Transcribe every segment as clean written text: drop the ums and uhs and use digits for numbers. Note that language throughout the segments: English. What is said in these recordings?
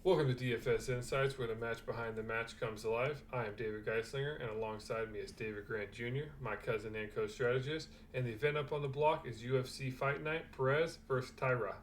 Welcome to DFS Insights, where the match behind the match comes to life. I am David Geislinger, and alongside me is David Grant Jr., my cousin and co-strategist. And the event up on the block is UFC Fight Night, Perez versus Taira.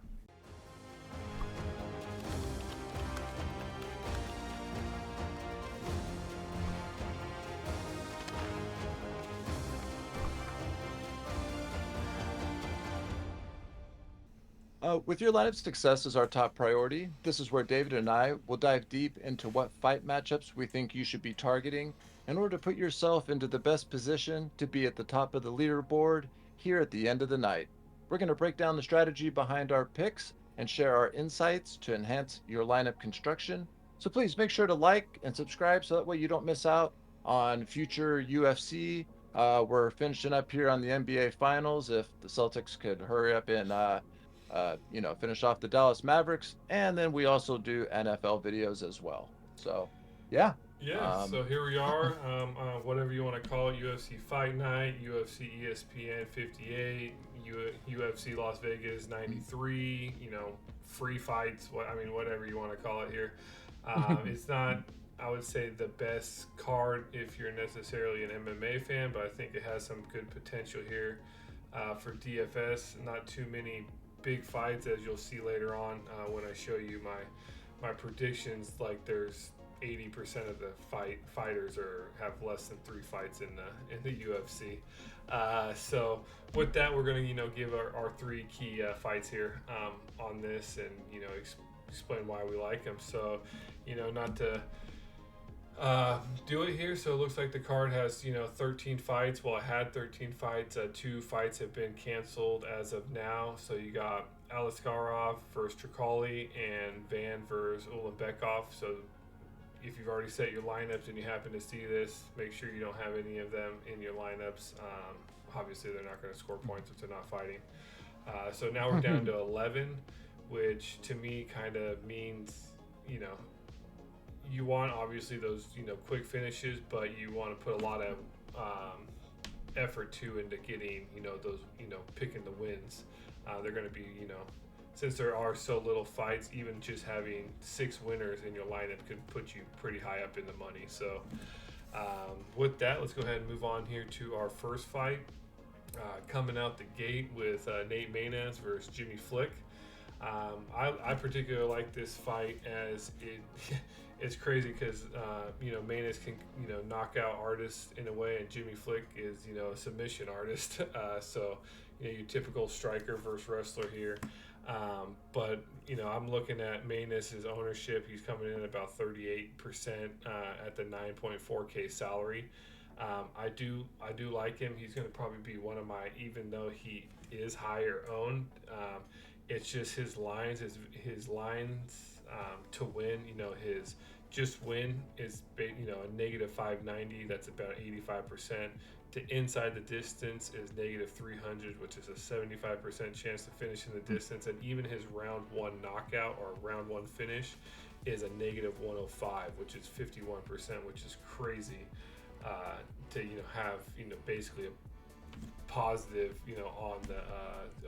With your lineup success as our top priority, this is where David and I will dive deep into what fight matchups we think you should be targeting in order to put yourself into the best position to be at the top of the leaderboard here at the end of the night. We're going to break down the strategy behind our picks and share our insights to enhance your lineup construction. So please make sure to like and subscribe so that way you don't miss out on future UFC. We're finishing up here on the NBA Finals. If the Celtics could hurry up and finish off the Dallas Mavericks, and then we also do NFL videos as well. So, yeah. Yeah, so here we are, whatever you want to call it, UFC Fight Night, UFC ESPN 58, UFC Las Vegas 93, free fights, whatever you want to call it here. It's not, I would say, the best card if you're necessarily an MMA fan, but I think it has some good potential here for DFS. Not too many big fights, as you'll see later on when I show you my predictions. Like, there's 80% of the fighters have less than 3 fights in the UFC. So with that, we're going to give our 3 key fights here on this, and explain why we like them. So not to do it here. So it looks like the card has 13 fights. Well, it had 13 fights. 2 fights have been canceled as of now. So you got Aliskarov versus Tricoli and Van versus Ulanbekov. So if you've already set your lineups and you happen to see this, make sure you don't have any of them in your lineups. Obviously, they're not going to score points if they're not fighting. So now we're down to 11, which to me kind of means you want obviously those quick finishes, but you want to put a lot of effort too into getting those picking the wins. They're going to be since there are so little fights, even just having 6 winners in your lineup could put you pretty high up in the money. So with that, let's go ahead and move on here to our first fight. Coming out the gate with Nate Maness versus Jimmy Flick. I particularly like this fight as it's crazy because Maness can knock out artists in a way, and Jimmy Flick is a submission artist. So your typical striker versus wrestler here. But I'm looking at Maness's ownership. He's coming in about 38% at the 9.4K salary. I do like him. He's going to probably be one of my, even though he is higher owned. It's just his lines to win. His just win is a negative 590. That's about 85%. To inside the distance is negative 300, which is a 75% chance to finish in the distance. And even his round 1 knockout or round 1 finish is a negative 105, which is 51%, which is crazy to have basically a positive on the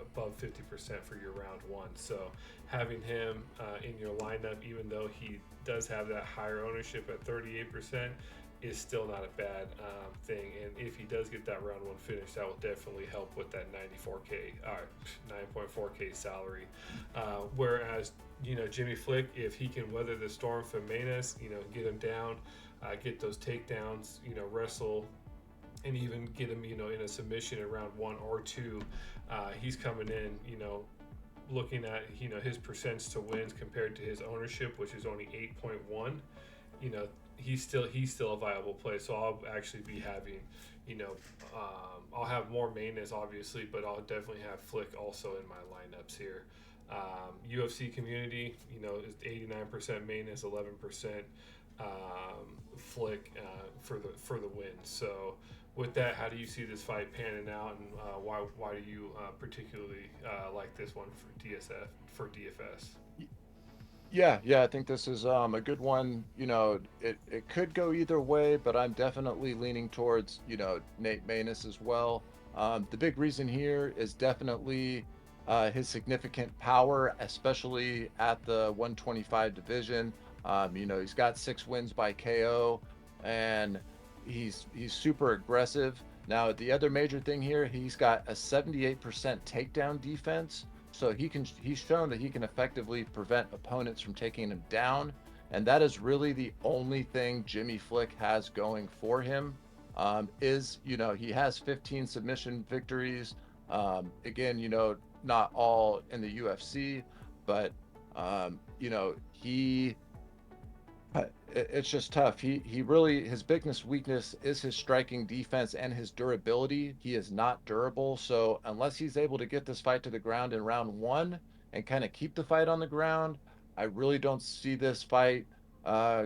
above 50% for your round 1. So having him in your lineup, even though he does have that higher ownership at 38%, is still not a bad thing. And if he does get that round 1 finish, that will definitely help with that 9.4K salary. Whereas Jimmy Flick, if he can weather the storm from Maness, get him down, get those takedowns, wrestle, and even get him in a submission in round 1 or 2, he's coming in looking at his percents to wins compared to his ownership, which is only 8.1. He's still a viable play. So I'll actually be having I'll have more Maness obviously, but I'll definitely have Flick also in my lineups here. UFC community is 89% Maness, 11% Flick for the win. So with that, how do you see this fight panning out, and why do you particularly like this one for DFS? Yeah, I think this is a good one. It could go either way, but I'm definitely leaning towards Nate Maness as well. The big reason here is definitely his significant power, especially at the 125 division. He's got 6 wins by KO, and he's super aggressive. Now, the other major thing here, he's got a 78% takedown defense, so he's shown that he can effectively prevent opponents from taking him down, and that is really the only thing Jimmy Flick has going for him. He has 15 submission victories. Again, not all in the UFC, but he it's just tough. He really, his biggest weakness is his striking defense and his durability. He is not durable, so unless he's able to get this fight to the ground in round one and kind of keep the fight on the ground, I really don't see this fight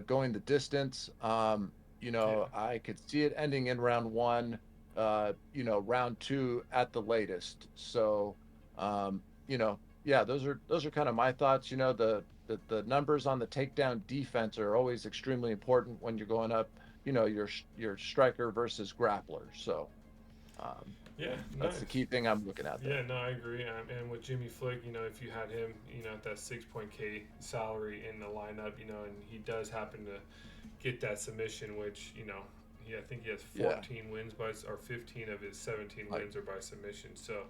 going the distance. Yeah. I could see it ending in round one, round two at the latest. So, um, yeah, those are kind of my thoughts. The numbers on the takedown defense are always extremely important when you're going up, your striker versus grappler. So, um, Yeah, that's the nice. key thing I'm looking at Yeah, there. no, I agree. And with Jimmy Flick, if you had him, at that 6 K salary in the lineup, and he does happen to get that submission, which, I think he has Yeah, 14 wins or 15 of his 17 like wins are by submission. So,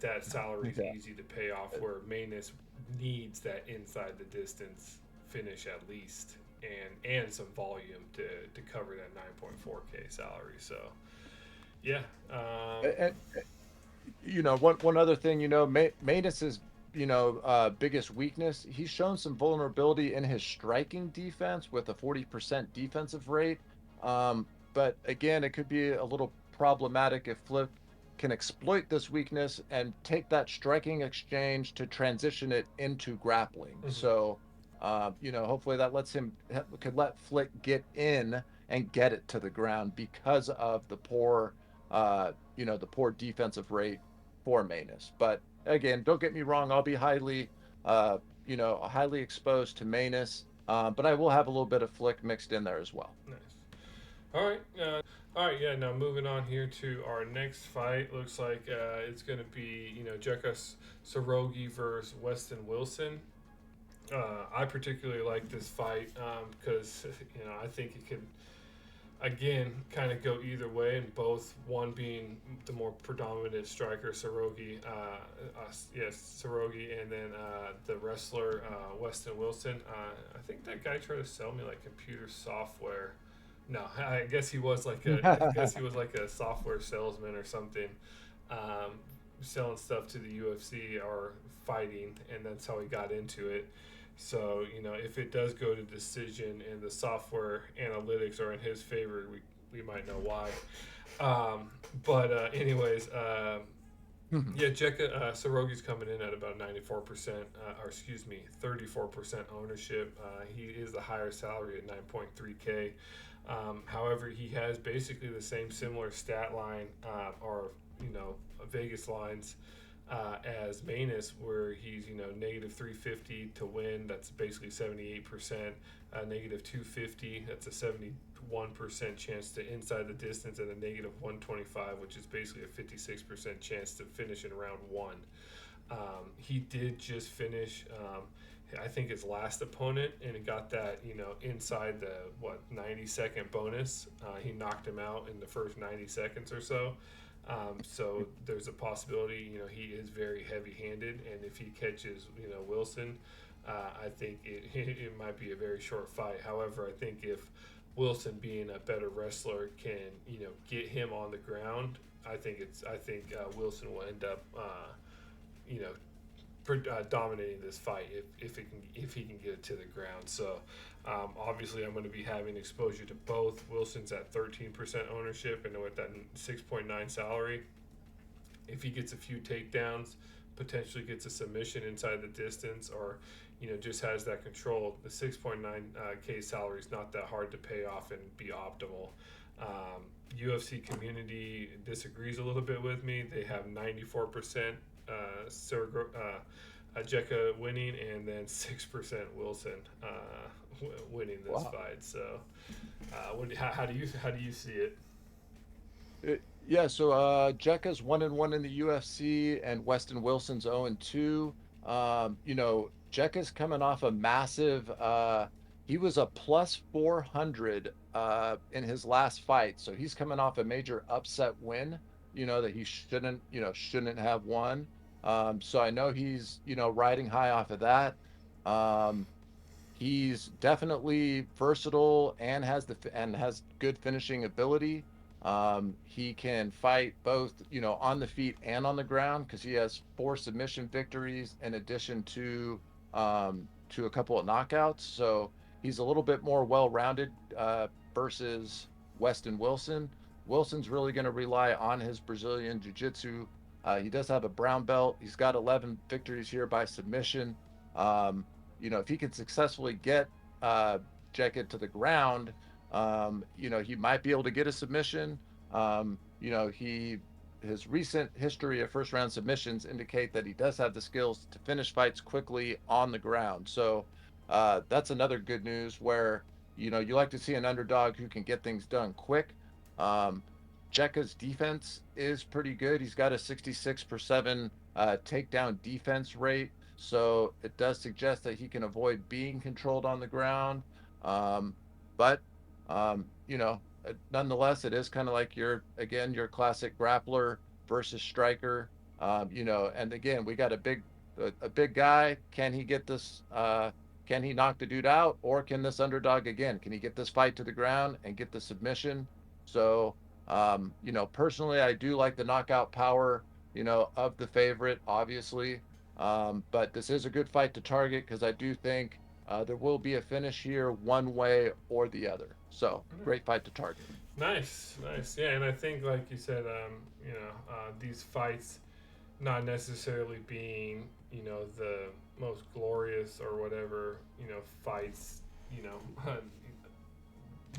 that salary is yeah, easy to pay off. Where Maness needs that inside the distance finish at least, and some volume to cover that 9.4K salary. So, yeah, and one other thing, Manus's biggest weakness, he's shown some vulnerability in his striking defense with a 40% defensive rate. But again, it could be a little problematic if Flip can exploit this weakness and take that striking exchange to transition it into grappling. mhm. So, hopefully that could let Flick get in and get it to the ground because of the poor defensive rate for Manus. But again, don't get me wrong, I'll be highly exposed to Manus, but I will have a little bit of Flick mixed in there as well. Nice. All right. All right. Yeah. Now moving on here to our next fight. Looks like it's going to be Jekka Saragih versus Weston Wilson. I particularly like this fight because I think it could again kind of go either way, and both one being the more predominant striker Saragih, yes Saragih, and then the wrestler Weston Wilson. I think that guy tried to sell me like computer software. No, I guess he was like a software salesman or something, um, selling stuff to the UFC or fighting, and that's how he got into it. So if it does go to decision and the software analytics are in his favor, we might know why. But anyways, yeah, Jekka Saroghi's coming in at about 94%, or excuse me, 34% ownership. He is the higher salary at 9.3K. However, he has basically the same similar stat line or Vegas lines as Manus, where he's negative 350 to win. That's basically 78%. Negative 250. That's a 71% chance to inside the distance, and a negative 125, which is basically a 56% chance to finish in round one. He did just finish. I think his last opponent, and it got that inside the 90-second bonus. He knocked him out in the first 90 seconds or so. So there's a possibility, he is very heavy-handed, and if he catches, Wilson, I think it might be a very short fight. However, I think if Wilson, being a better wrestler, can get him on the ground, I think Wilson will end up, you know, dominating this fight if he can get it to the ground. So obviously, I'm going to be having exposure to both. Wilson's at 13% ownership, and with that 6.9 salary, if he gets a few takedowns, potentially gets a submission inside the distance, or just has that control, the 6.9K salary is not that hard to pay off and be optimal. UFC community disagrees a little bit with me. They have 94% Jekka winning, and then 6% Wilson winning this Wow. fight. So, how do you see it? Yeah, so Jekka's 1-1 in the UFC, and Weston Wilson's 0-2. Jekka's coming off a massive. He was a plus 400 in his last fight, so he's coming off a major upset win. That he shouldn't have won. So I know he's riding high off of that. Um, He's definitely versatile and has good finishing ability. He can fight both, on the feet and on the ground because he has 4 submission victories in addition to a couple of knockouts. So he's a little bit more well-rounded versus Weston Wilson. Wilson's really going to rely on his Brazilian jiu-jitsu. He does have a brown belt. He's got 11 victories here by submission. Um, if he can successfully get uh, Jacket to the ground, he might be able to get a submission. His recent history of first round submissions indicate that he does have the skills to finish fights quickly on the ground. So that's another good news where you like to see an underdog who can get things done quick. Um, Jekka's defense is pretty good. He's got a 66% takedown defense rate. So it does suggest that he can avoid being controlled on the ground. Um, but, nonetheless, it is kind of like your classic grappler versus striker. And again, we got a big guy. Can he get this? Can he knock the dude out, or can this underdog again? Can he get this fight to the ground and get the submission? So, personally, I do like the knockout power, of the favorite, obviously. But this is a good fight to target because I do think there will be a finish here one way or the other. So great fight to target. Nice, nice. Yeah, and I think, like you said, these fights not necessarily being, the most glorious or whatever, fights, you know,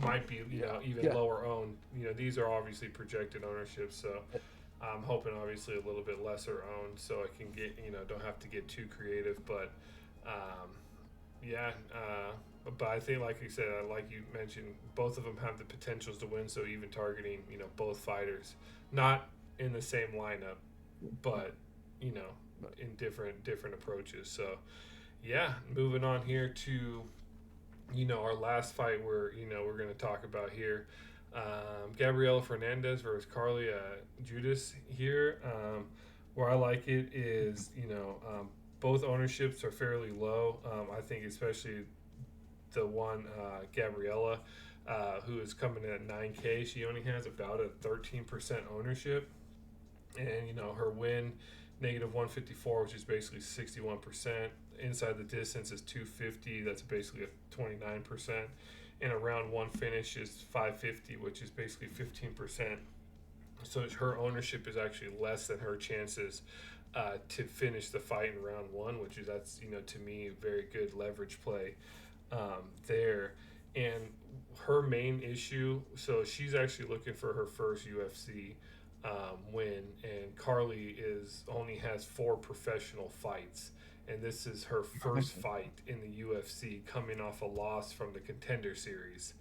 might be, even Yeah. lower owned. These are obviously projected ownership, so I'm hoping obviously a little bit lesser owned, so I can get, don't have to get too creative. But um, yeah, but I think, like you said, like you mentioned, both of them have the potentials to win. So even targeting, both fighters, not in the same lineup, but you know, in different approaches. So yeah, moving on here to our last fight we're going to talk about here. Gabriela Fernandez versus Carly Judice here. Where I like it is, both ownerships are fairly low. I think especially the one Gabriella, who is coming in at 9K. She only has about a 13% ownership, and her win negative 154, which is basically 61%. Inside the distance is 250. That's basically a 29%. And a round one finish is 550, which is basically 15%. So her ownership is actually less than her chances to finish the fight in round one, that's to me a very good leverage play there. And her main issue, so she's actually looking for her first UFC win, and Carly is only has 4 professional fights, and this is her first fight in the UFC, coming off a loss from the Contender Series.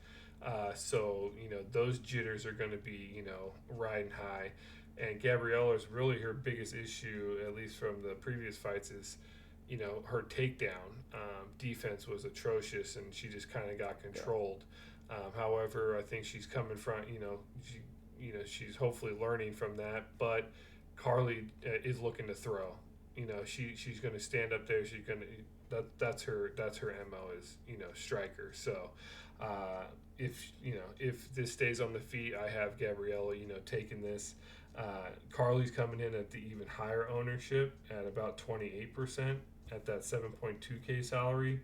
So those jitters are going to be riding high, and Gabriella is really her biggest issue, at least from the previous fights, is her takedown defense was atrocious, and she just kind of got controlled. However, I think she's coming from she's hopefully learning from that. But Carly is looking to throw. She's going to stand up there. She's going to that's her mo is striker. So if this stays on the feet, I have Gabriella taking this. Carly's coming in at the even higher ownership at about 28% at that 7.2K salary,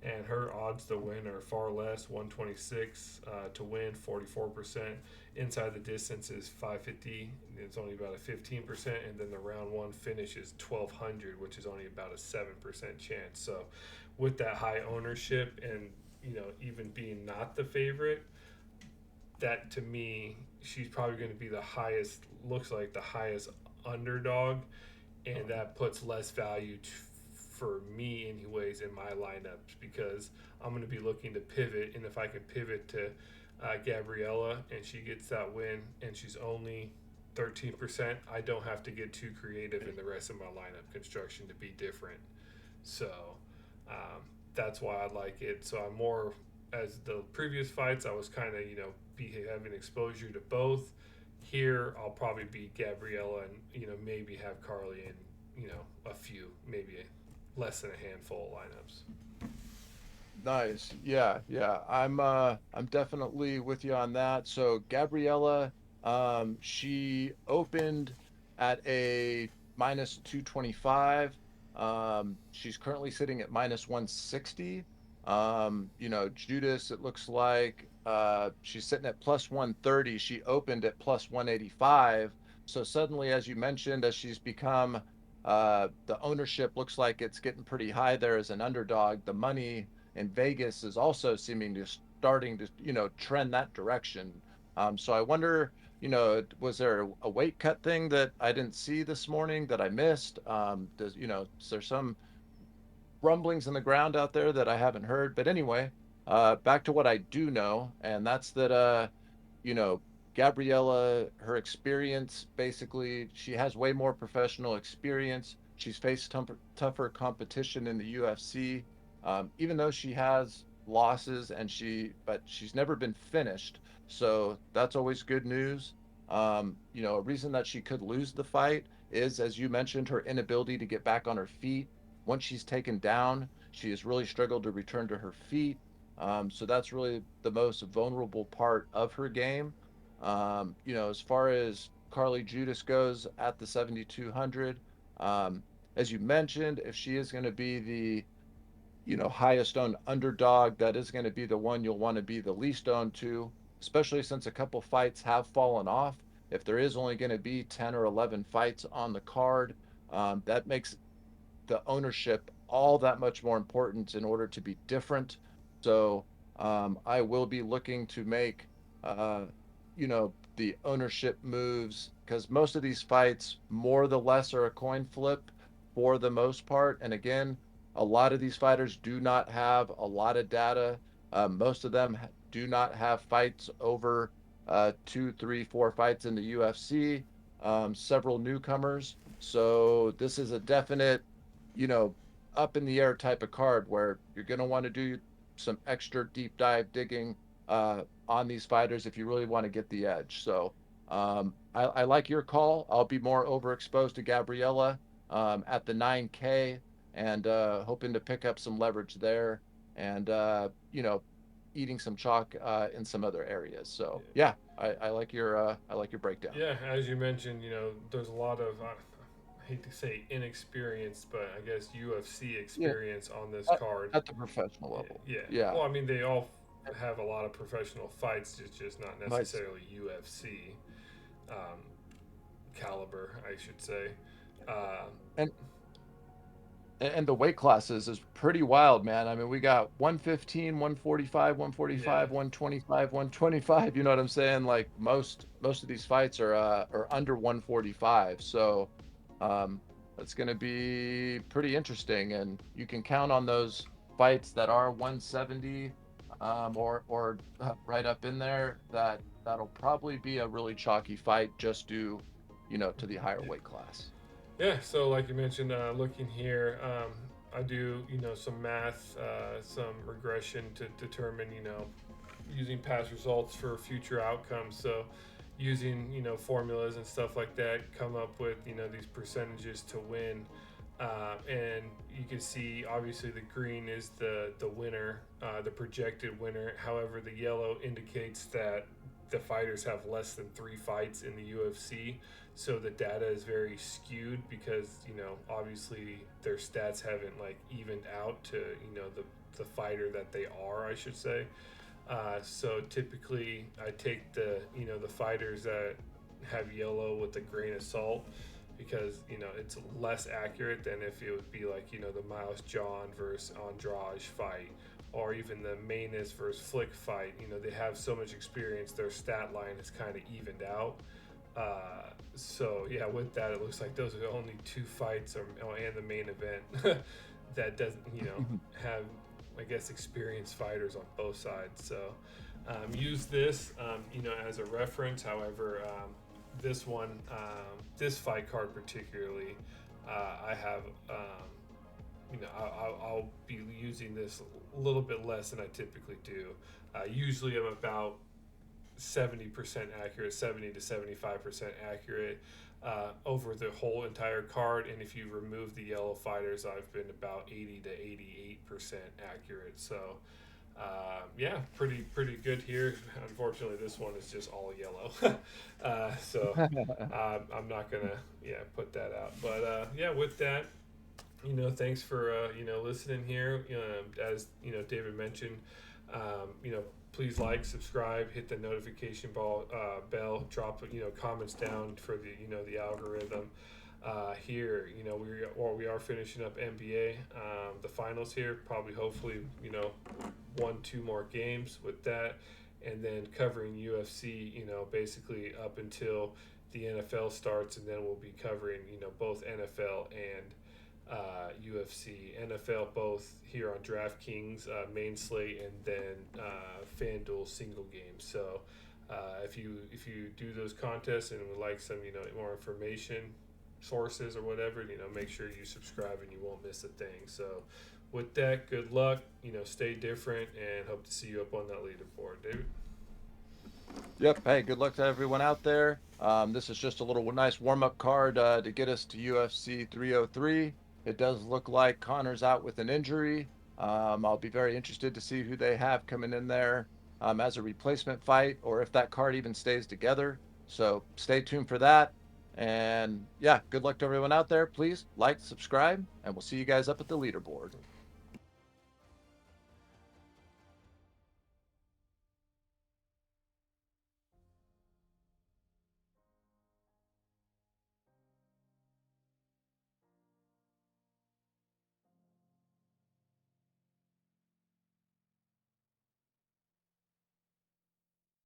and her odds to win are far less, 126 to win, 44%. Inside the distance is 550. It's only about a 15%, and then the round one finish is 1200, which is only about a 7% chance. So, with that high ownership, and even being not the favorite, that to me, she's probably going to be looks like the highest underdog, and that puts less value for me anyways in my lineups, because I'm going to be looking to pivot, and if I can pivot to Gabriella and she gets that win and she's only 13%, I don't have to get too creative in the rest of my lineup construction to be different. So that's why I like it. So I'm more, as the previous fights, I was kind of, be having exposure to both. Here, I'll probably be Gabriella and, maybe have Carly in, a few, maybe less than a handful of lineups. Nice. Yeah, yeah. I'm definitely with you on that. So Gabriella, she opened at a minus 225. She's currently sitting at minus 160. Judice, it looks like she's sitting at plus 130. She opened at plus 185. So suddenly, as you mentioned, as she's become the ownership looks like it's getting pretty high there as an underdog. The money in Vegas is also seeming to starting to, trend that direction. So I wonder, was there a weight cut thing that I didn't see this morning that I missed? Is there some rumblings in the ground out there that I haven't heard? But anyway, back to what I do know, and that's that, you know, Gabriella, her experience, basically, she has way more professional experience. She's faced tougher competition in the UFC, even though she has losses but she's never been finished. So that's always good news. A reason that she could lose the fight is, as you mentioned, her inability to get back on her feet. Once she's taken down, she has really struggled to return to her feet. So that's really the most vulnerable part of her game. As far as Carly Judice goes at the 7,200, um, as you mentioned, if she is going to be the highest owned underdog, that is going to be the one you'll want to be the least owned to, especially since a couple fights have fallen off. If there is only going to be 10 or 11 fights on the card, that makes the ownership all that much more important in order to be different. So I will be looking to make, the ownership moves because most of these fights, more the less, are a coin flip for the most part. And again, a lot of these fighters do not have a lot of data. Most of them do not have fights over two, three, four fights in the UFC. Several newcomers. So this is a definite, you know, up in the air type of card where you're going to want to do some extra deep dive digging on these fighters if you really want to get the edge. So I like your call. I'll be more overexposed to Gabriella at the 9K and hoping to pick up some leverage there and, eating some chalk in some other areas. So yeah, I like your breakdown. Yeah, as you mentioned, there's a lot of, I hate to say inexperienced, but I guess UFC Yeah, experience on this at, card. at the professional Yeah, level. yeah. Yeah. Well, I mean, they all have a lot of professional fights. It's just not Nice. necessarily UFC um, caliber, I should say. Uh, And and the weight classes is pretty wild, man. I mean, we got 115, 145, yeah, 145, 125, 125. You know what I'm saying? Like most of these fights are under 145. So um it's going to be pretty interesting and you can count on those fights that are 170 or right up in there that'll probably be a really chalky fight just due, to the higher yeah, weight class. yeah. So, like you mentioned, looking here, I do some math, some regression to determine using past results for future outcomes. So, using formulas and stuff like that, come up with these percentages to win. And you can see obviously the green is the winner, the projected winner. However, the yellow indicates that the fighters have less than 3 fights in the UFC. So the data is very skewed because obviously their stats haven't like evened out to the fighter that they are, I should say. So typically, I take the fighters that have yellow with a grain of salt because it's less accurate than if it would be like the Miles John versus Andrade fight or even the Maness versus Flick fight. They have so much experience, their stat line is kind of evened out. So yeah, with that, it looks like those are the only 2 fights, and the main event that doesn't, have, I guess, experienced fighters on both sides. So use this, as a reference. However, this one, this fight card particularly, I have, I'll be using this a little bit less than I typically do. Usually I'm about 70% accurate, 70 to 75% accurate over the whole entire card. And if you remove the yellow fighters, I've been about 80 to 88% accurate. So, pretty good here. Unfortunately, this one is just all yellow. I'm not going to, put that out. But, with that, thanks for, listening here. As, David mentioned, please like, subscribe, hit the notification bell, drop comments down for the algorithm. Here, we are finishing up NBA, the finals here. Probably, hopefully, 1-2 more games with that, and then covering UFC. Basically up until the NFL starts, and then we'll be covering both NFL and UFC, NFL both here on DraftKings main slate, and then FanDuel single games. So if you do those contests and would like some more information, sources or whatever, make sure you subscribe and you won't miss a thing. So with that, good luck, stay different, and hope to see you up on that leaderboard. David? Yep. Hey, good luck to everyone out there. This is just a little nice warm-up card to get us to UFC 303. It does look like Connor's out with an injury. I'll be very interested to see who they have coming in there as a replacement fight, or if that card even stays together. So stay tuned for that. And yeah, good luck to everyone out there. Please like, subscribe, and we'll see you guys up at the leaderboard.